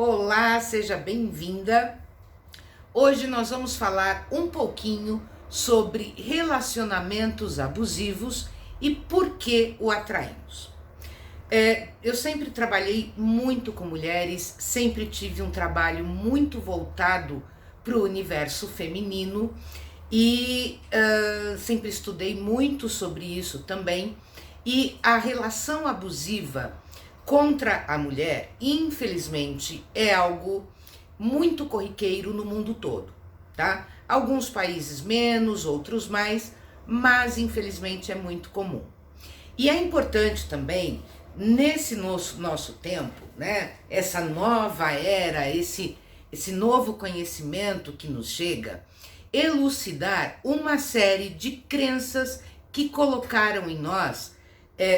Olá, seja bem-vinda. Hoje nós vamos falar um pouquinho sobre relacionamentos abusivos e por que o atraímos. Eu sempre trabalhei muito com mulheres, sempre tive um trabalho muito voltado para o universo feminino e sempre estudei muito sobre isso também. E a relação abusiva contra a mulher, infelizmente, é algo muito corriqueiro no mundo todo, tá? Alguns países menos, outros mais, mas infelizmente é muito comum. E é importante também, nesse nosso tempo, né? Essa nova era, esse novo conhecimento que nos chega, elucidar uma série de crenças que colocaram em nós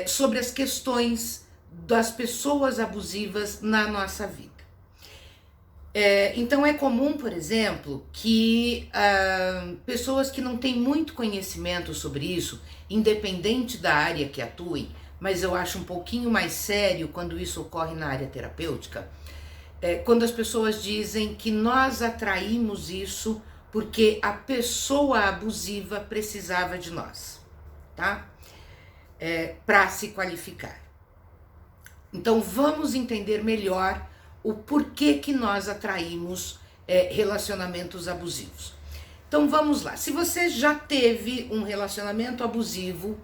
sobre as questões das pessoas abusivas na nossa vida. Então é comum, por exemplo, que pessoas que não têm muito conhecimento sobre isso, independente da área que atuem, mas eu acho um pouquinho mais sério quando isso ocorre na área terapêutica, quando as pessoas dizem que nós atraímos isso porque a pessoa abusiva precisava de nós, tá? Para se qualificar. Então vamos entender melhor o porquê que nós atraímos relacionamentos abusivos. Então vamos lá. Se você já teve um relacionamento abusivo,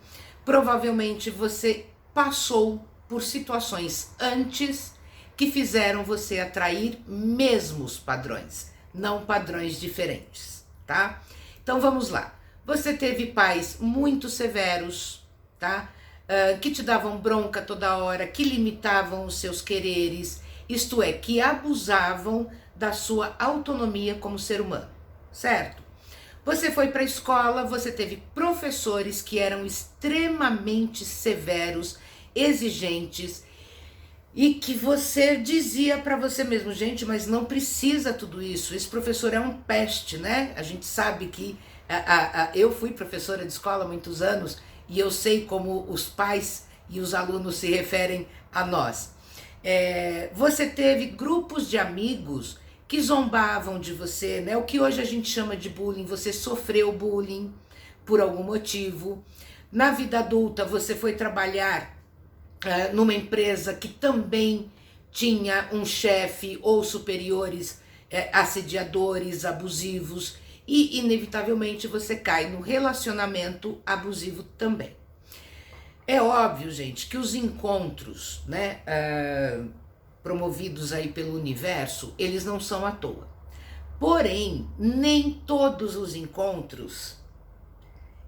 provavelmente você passou por situações antes que fizeram você atrair mesmos padrões, não padrões diferentes, tá? Então vamos lá. Você teve pais muito severos, tá? Que te davam bronca toda hora, que limitavam os seus quereres, isto é, que abusavam da sua autonomia como ser humano, certo? Você foi para a escola, você teve professores que eram extremamente severos, exigentes, e que você dizia para você mesmo, gente, mas não precisa tudo isso, esse professor é um peste, né? A gente sabe que eu fui professora de escola há muitos anos, e eu sei como os pais e os alunos se referem a nós. Você teve grupos de amigos que zombavam de você, né? O que hoje a gente chama de bullying, você sofreu bullying por algum motivo. Na vida adulta, você foi trabalhar numa empresa que também tinha um chefe ou superiores assediadores, abusivos, e inevitavelmente você cai no relacionamento abusivo também. É óbvio, gente, que os encontros, né, promovidos aí pelo universo, eles não são à toa. Porém, nem todos os encontros,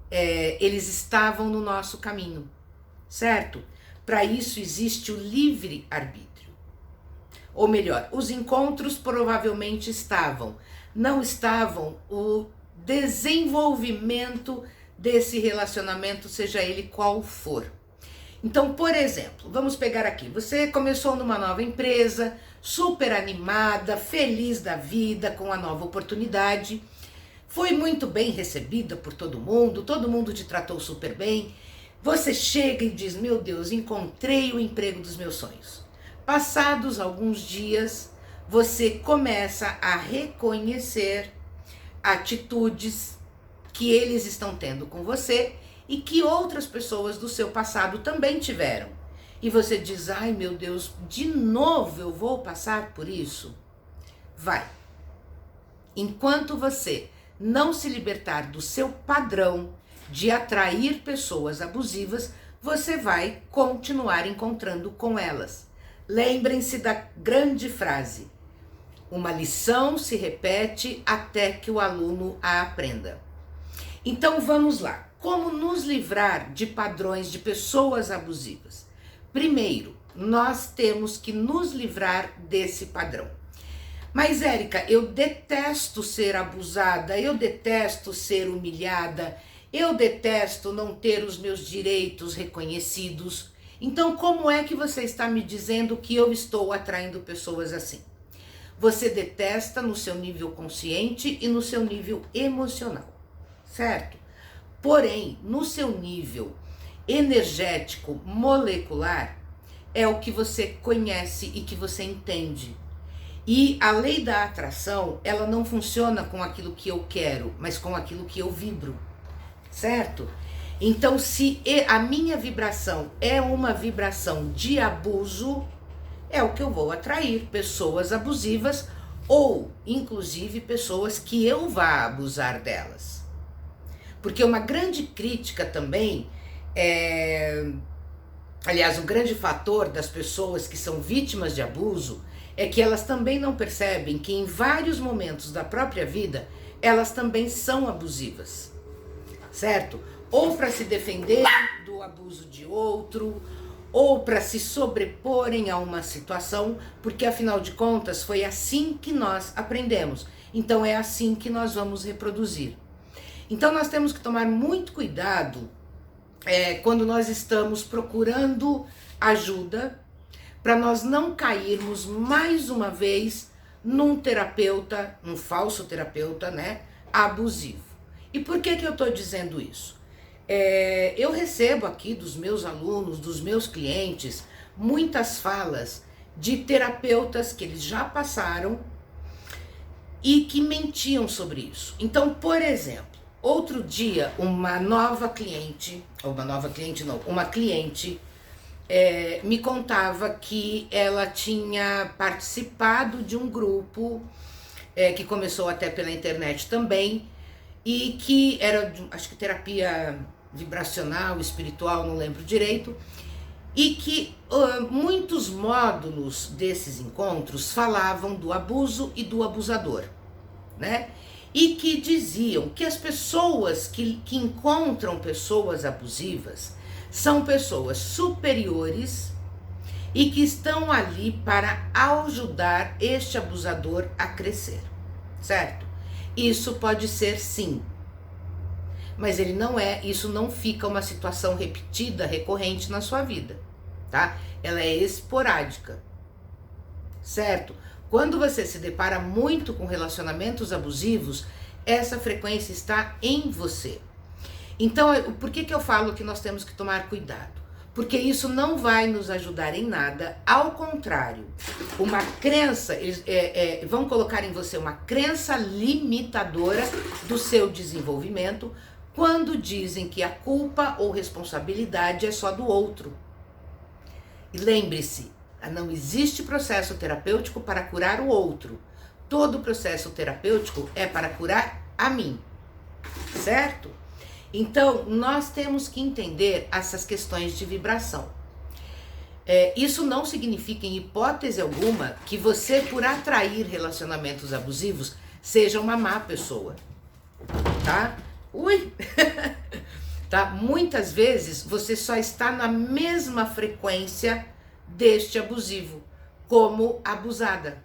eles estavam no nosso caminho, certo? Para isso existe o livre-arbítrio. Ou melhor, os encontros provavelmente estavam, não estavam o desenvolvimento desse relacionamento, seja ele qual for. Então, por exemplo, vamos pegar aqui, você começou numa nova empresa, super animada, feliz da vida, com a nova oportunidade, foi muito bem recebida por todo mundo te tratou super bem, você chega e diz, meu Deus, encontrei o emprego dos meus sonhos. Passados alguns dias, você começa a reconhecer atitudes que eles estão tendo com você e que outras pessoas do seu passado também tiveram. E você diz, ai meu Deus, de novo eu vou passar por isso? Vai. Enquanto você não se libertar do seu padrão de atrair pessoas abusivas, você vai continuar encontrando com elas. Lembrem-se da grande frase, uma lição se repete até que o aluno a aprenda. Então vamos lá, como nos livrar de padrões de pessoas abusivas? Primeiro, nós temos que nos livrar desse padrão. Mas Érica, eu detesto ser abusada, eu detesto ser humilhada, eu detesto não ter os meus direitos reconhecidos. Então como é que você está me dizendo que eu estou atraindo pessoas assim? Você detesta no seu nível consciente e no seu nível emocional, certo? Porém, no seu nível energético, molecular, é o que você conhece e que você entende. E a lei da atração, ela não funciona com aquilo que eu quero, mas com aquilo que eu vibro, certo? Então, se a minha vibração é uma vibração de abuso, é o que eu vou atrair, pessoas abusivas ou, inclusive, pessoas que eu vá abusar delas. Porque uma grande crítica também aliás, um grande fator das pessoas que são vítimas de abuso é que elas também não percebem que em vários momentos da própria vida elas também são abusivas, certo? Ou para se defender do abuso de outro, ou para se sobreporem a uma situação, porque afinal de contas foi assim que nós aprendemos. Então é assim que nós vamos reproduzir. Então nós temos que tomar muito cuidado quando nós estamos procurando ajuda, para nós não cairmos mais uma vez num terapeuta, um falso terapeuta, né, abusivo. E por que eu estou dizendo isso? Eu recebo aqui dos meus alunos, dos meus clientes, muitas falas de terapeutas que eles já passaram e que mentiam sobre isso. Então, por exemplo, outro dia uma cliente me contava que ela tinha participado de um grupo que começou até pela internet também, e que era, acho que terapia vibracional, espiritual, não lembro direito, e que muitos módulos desses encontros falavam do abuso e do abusador, né? E que diziam que as pessoas que encontram pessoas abusivas são pessoas superiores e que estão ali para ajudar este abusador a crescer, certo? Isso pode ser sim, mas isso não fica uma situação repetida, recorrente na sua vida, tá? Ela é esporádica, certo? Quando você se depara muito com relacionamentos abusivos, essa frequência está em você. Então, por que eu falo que nós temos que tomar cuidado? Porque isso não vai nos ajudar em nada, ao contrário, uma crença, vão colocar em você uma crença limitadora do seu desenvolvimento, quando dizem que a culpa ou responsabilidade é só do outro. E lembre-se, não existe processo terapêutico para curar o outro. Todo processo terapêutico é para curar a mim, certo? Então, nós temos que entender essas questões de vibração. Isso não significa, em hipótese alguma, que você, por atrair relacionamentos abusivos, seja uma má pessoa, tá? Ui! Tá? Muitas vezes, você só está na mesma frequência deste abusivo, como abusada.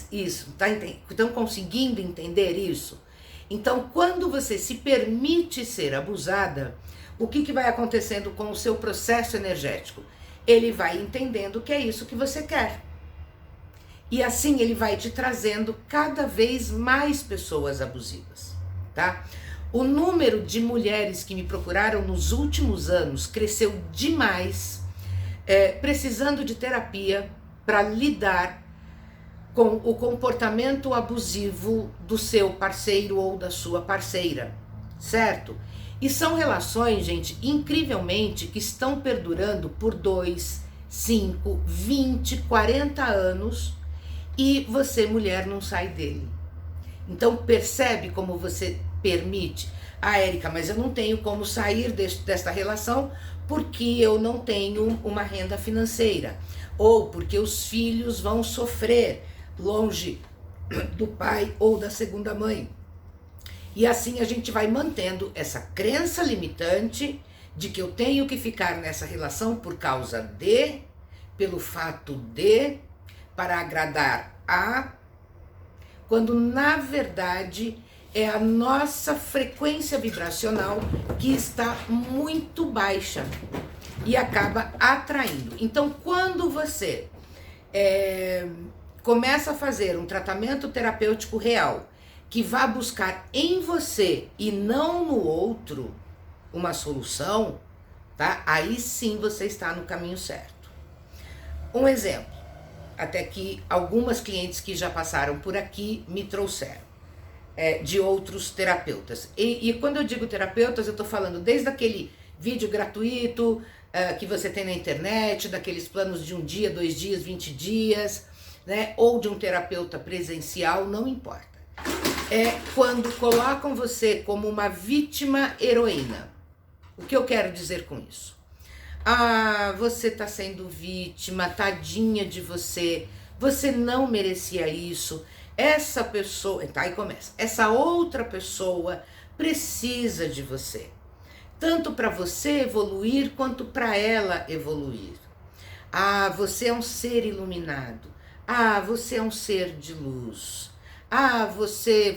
Isso, tá? Estão conseguindo entender isso? Então, quando você se permite ser abusada, o que vai acontecendo com o seu processo energético? Ele vai entendendo que é isso que você quer. E assim ele vai te trazendo cada vez mais pessoas abusivas, tá? O número de mulheres que me procuraram nos últimos anos cresceu demais, precisando de terapia para lidar com o comportamento abusivo do seu parceiro ou da sua parceira, certo? E são relações, gente, incrivelmente, que estão perdurando por 2, 5, 20, 40 anos e você, mulher, não sai dele. Então percebe como você permite. Érica, mas eu não tenho como sair desta relação porque eu não tenho uma renda financeira, ou porque os filhos vão sofrer longe do pai ou da segunda mãe. E assim a gente vai mantendo essa crença limitante de que eu tenho que ficar nessa relação por causa de, pelo fato de, para agradar a, quando na verdade é a nossa frequência vibracional que está muito baixa e acaba atraindo. Então, quando você começa a fazer um tratamento terapêutico real, que vá buscar em você e não no outro uma solução, tá? Aí sim você está no caminho certo. Um exemplo, até que algumas clientes que já passaram por aqui me trouxeram de outros terapeutas. E quando eu digo terapeutas, eu estou falando desde aquele vídeo gratuito que você tem na internet, daqueles planos de 1 dia, 2 dias, 20 dias, né? Ou de um terapeuta presencial, não importa. É quando colocam você como uma vítima heroína. O que eu quero dizer com isso? Ah, você tá sendo vítima, tadinha de você, você não merecia isso, essa pessoa, tá, aí começa, essa outra pessoa precisa de você, tanto para você evoluir quanto para ela evoluir. Ah, você é um ser iluminado, ah, você é um ser de luz, ah, você,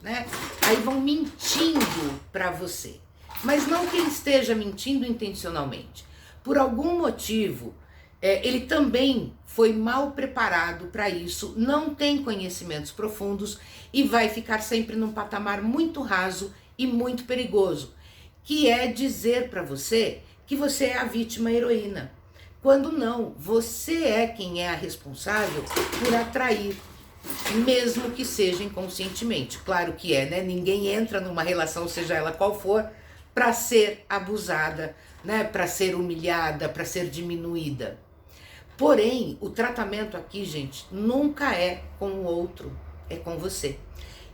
né? Aí vão mentindo para você. Mas não que ele esteja mentindo intencionalmente. Por algum motivo, ele também foi mal preparado para isso, não tem conhecimentos profundos e vai ficar sempre num patamar muito raso e muito perigoso, que é dizer para você que você é a vítima heroína. Quando não, você é quem é a responsável por atrair, mesmo que seja inconscientemente. Claro que é, né? Ninguém entra numa relação, seja ela qual for, para ser abusada, né, para ser humilhada, para ser diminuída. Porém, o tratamento aqui, gente, nunca é com o outro, é com você.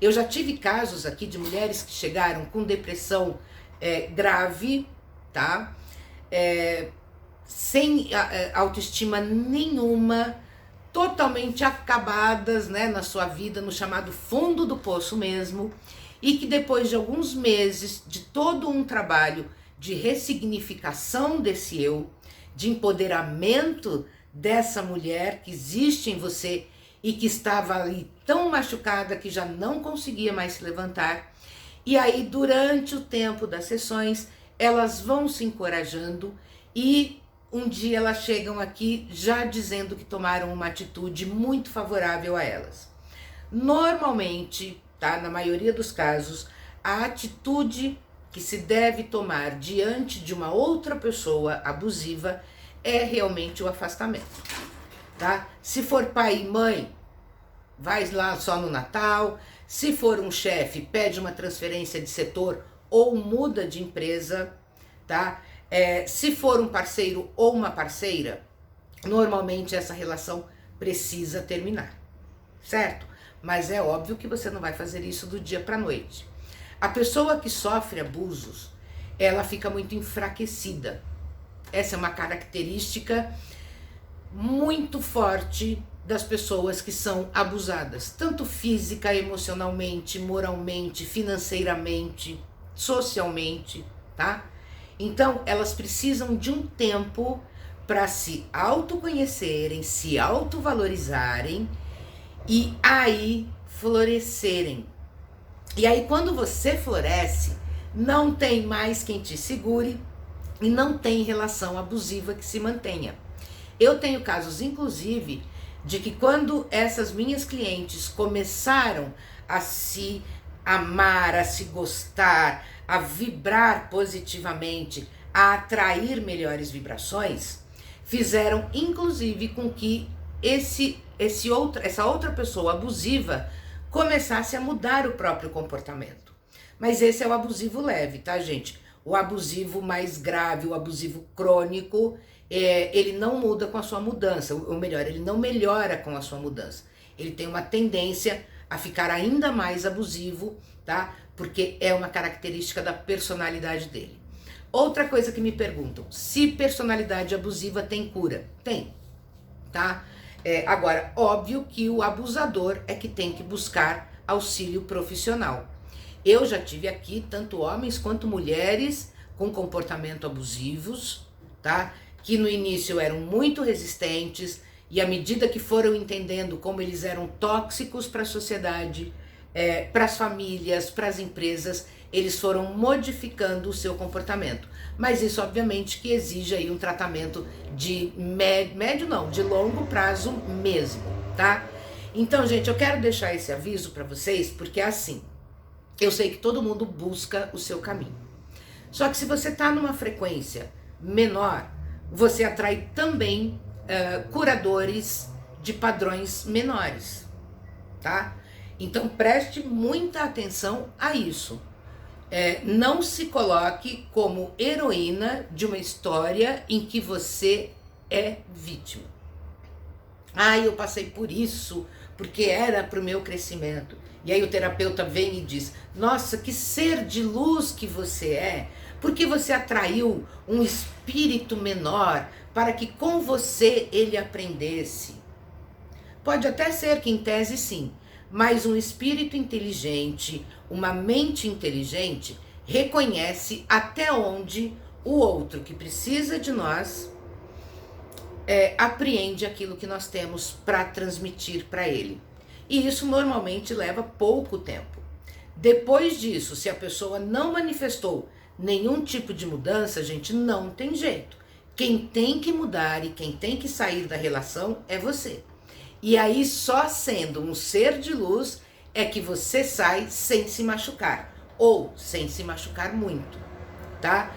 Eu já tive casos aqui de mulheres que chegaram com depressão grave, tá? Sem autoestima nenhuma, totalmente acabadas, né, na sua vida, no chamado fundo do poço mesmo, e que depois de alguns meses de todo um trabalho de ressignificação desse eu, de empoderamento dessa mulher que existe em você e que estava ali tão machucada que já não conseguia mais se levantar, e aí durante o tempo das sessões elas vão se encorajando e um dia elas chegam aqui já dizendo que tomaram uma atitude muito favorável a elas. Normalmente, tá? Na maioria dos casos, a atitude que se deve tomar diante de uma outra pessoa abusiva é realmente o afastamento, tá? Se for pai e mãe, vai lá só no Natal. Se for um chefe, pede uma transferência de setor ou muda de empresa, tá? Se for um parceiro ou uma parceira, normalmente essa relação precisa terminar, certo? Mas é óbvio que você não vai fazer isso do dia para a noite. A pessoa que sofre abusos, ela fica muito enfraquecida. Essa é uma característica muito forte das pessoas que são abusadas, tanto física, emocionalmente, moralmente, financeiramente, socialmente, tá? Então, elas precisam de um tempo para se autoconhecerem, se autovalorizarem e aí florescerem. E aí quando você floresce, não tem mais quem te segure e não tem relação abusiva que se mantenha. Eu tenho casos, inclusive, de que quando essas minhas clientes começaram a se amar, a se gostar, a vibrar positivamente, a atrair melhores vibrações, fizeram inclusive com que essa outra pessoa abusiva começasse a mudar o próprio comportamento. Mas esse é o abusivo leve, tá, gente? O abusivo mais grave, o abusivo crônico, ele não muda com a sua mudança, ou melhor, ele não melhora com a sua mudança. Ele tem uma tendência a ficar ainda mais abusivo, tá? Porque é uma característica da personalidade dele. Outra coisa que me perguntam, se personalidade abusiva tem cura? Tem, tá? Agora, óbvio que o abusador é que tem que buscar auxílio profissional. Eu já tive aqui tanto homens quanto mulheres com comportamento abusivos, tá? Que no início eram muito resistentes e à medida que foram entendendo como eles eram tóxicos para a sociedade, para as famílias, para as empresas, eles foram modificando o seu comportamento. Mas isso obviamente que exige aí um tratamento de de longo prazo mesmo, tá? Então, gente, eu quero deixar esse aviso para vocês, porque é assim, eu sei que todo mundo busca o seu caminho. Só que se você tá numa frequência menor, você atrai também curadores de padrões menores, tá? Então preste muita atenção a isso. Não se coloque como heroína de uma história em que você é vítima. Eu passei por isso, porque era para o meu crescimento. E aí o terapeuta vem e diz, nossa, que ser de luz que você é, porque você atraiu um espírito menor para que com você ele aprendesse. Pode até ser que em tese sim, mas um espírito inteligente, uma mente inteligente, reconhece até onde o outro que precisa de nós apreende aquilo que nós temos para transmitir para ele. E isso normalmente leva pouco tempo. Depois disso, se a pessoa não manifestou nenhum tipo de mudança, gente, não tem jeito. Quem tem que mudar e quem tem que sair da relação é você. E aí só sendo um ser de luz é que você sai sem se machucar, ou sem se machucar muito, tá?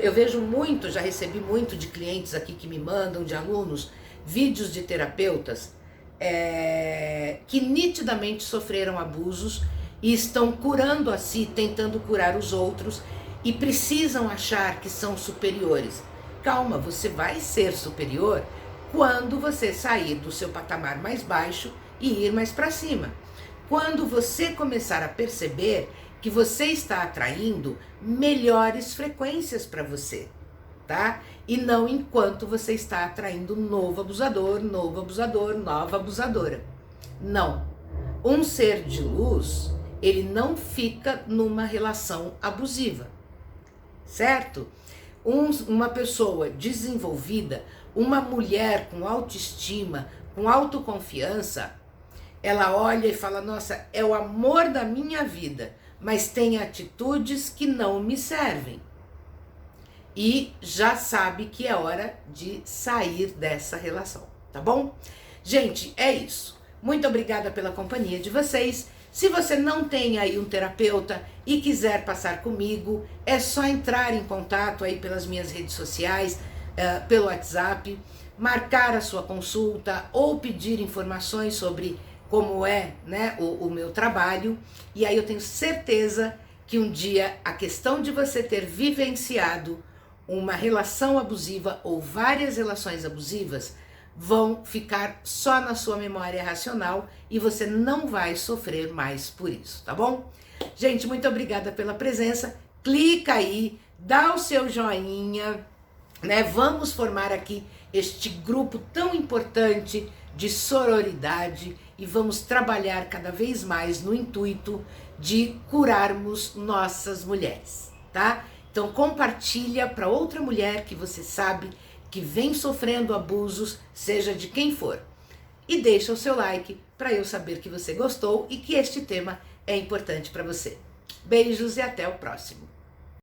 Eu vejo muito, já recebi muito de clientes aqui que me mandam, de alunos, vídeos de terapeutas que nitidamente sofreram abusos e estão curando a si, tentando curar os outros e precisam achar que são superiores. Calma, você vai ser superior quando você sair do seu patamar mais baixo e ir mais para cima. Quando você começar a perceber que você está atraindo melhores frequências para você, tá? E não enquanto você está atraindo novo abusador, nova abusadora. Não. Um ser de luz, ele não fica numa relação abusiva, certo? Uma pessoa desenvolvida, uma mulher com autoestima, com autoconfiança, ela olha e fala, nossa, é o amor da minha vida, mas tem atitudes que não me servem. E já sabe que é hora de sair dessa relação, tá bom? Gente, é isso. Muito obrigada pela companhia de vocês. Se você não tem aí um terapeuta e quiser passar comigo, é só entrar em contato aí pelas minhas redes sociais, pelo WhatsApp, marcar a sua consulta ou pedir informações sobre como é, né, o meu trabalho. E aí eu tenho certeza que um dia a questão de você ter vivenciado uma relação abusiva ou várias relações abusivas vão ficar só na sua memória racional e você não vai sofrer mais por isso, tá bom? Gente, muito obrigada pela presença. Clica aí, dá o seu joinha, né? Vamos formar aqui este grupo tão importante de sororidade e vamos trabalhar cada vez mais no intuito de curarmos nossas mulheres, tá? Então compartilha para outra mulher que você sabe que vem sofrendo abusos, seja de quem for. E deixa o seu like para eu saber que você gostou e que este tema é importante para você. Beijos e até o próximo.